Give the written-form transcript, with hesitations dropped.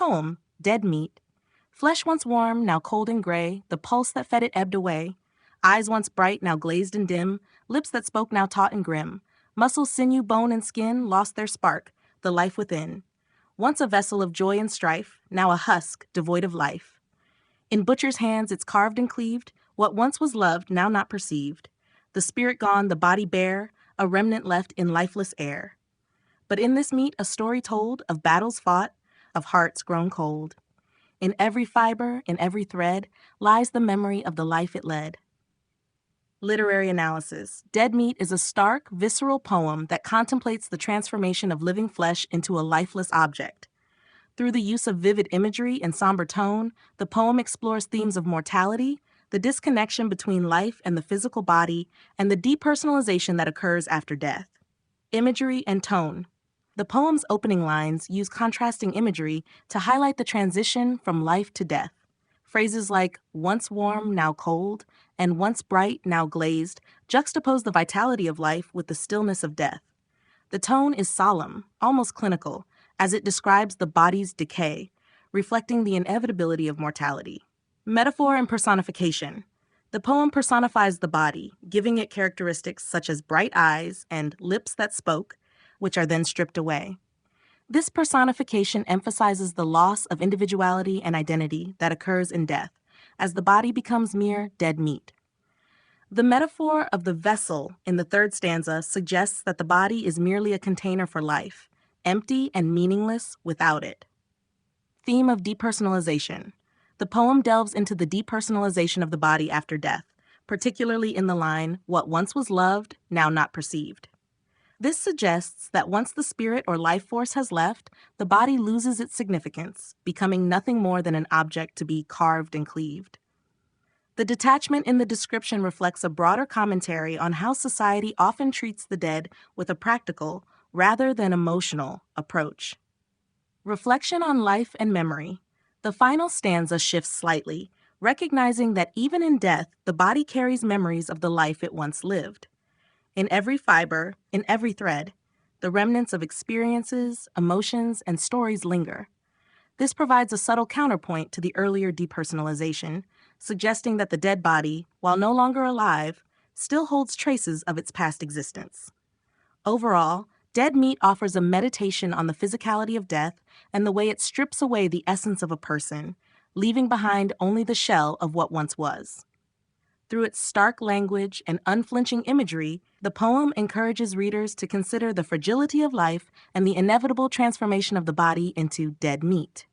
Poem, Dead Meat. Flesh once warm, now cold and gray, the pulse that fed it ebbed away. Eyes once bright, now glazed and dim, lips that spoke now taut and grim. Muscle, sinew, bone, and skin lost their spark, the life within. Once a vessel of joy and strife, now a husk devoid of life. In butcher's hands it's carved and cleaved, what once was loved, now not perceived. The spirit gone, the body bare, a remnant left in lifeless air. But in this meat a story told of battles fought, of hearts grown cold. In every fiber, in every thread, lies the memory of the life it led. Literary analysis. Dead Meat is a stark, visceral poem that contemplates the transformation of living flesh into a lifeless object. Through the use of vivid imagery and somber tone, the poem explores themes of mortality, the disconnection between life and the physical body, and the depersonalization that occurs after death. Imagery and tone. The poem's opening lines use contrasting imagery to highlight the transition from life to death. Phrases like once warm, now cold, and once bright, now glazed juxtapose the vitality of life with the stillness of death. The tone is solemn, almost clinical, as it describes the body's decay, reflecting the inevitability of mortality. Metaphor and personification. The poem personifies the body, giving it characteristics such as bright eyes and lips that spoke, which are then stripped away. This personification emphasizes the loss of individuality and identity that occurs in death, as the body becomes mere dead meat. The metaphor of the vessel in the third stanza suggests that the body is merely a container for life, empty and meaningless without it. Theme of depersonalization. The poem delves into the depersonalization of the body after death, particularly in the line, "What once was loved, now not perceived." This suggests that once the spirit or life force has left, the body loses its significance, becoming nothing more than an object to be carved and cleaved. The detachment in the description reflects a broader commentary on how society often treats the dead with a practical, rather than emotional, approach. Reflection on life and memory. The final stanza shifts slightly, recognizing that even in death, the body carries memories of the life it once lived. In every fiber, in every thread, the remnants of experiences, emotions, and stories linger. This provides a subtle counterpoint to the earlier depersonalization, suggesting that the dead body, while no longer alive, still holds traces of its past existence. Overall, Dead Meat offers a meditation on the physicality of death and the way it strips away the essence of a person, leaving behind only the shell of what once was. Through its stark language and unflinching imagery, the poem encourages readers to consider the fragility of life and the inevitable transformation of the body into dead meat.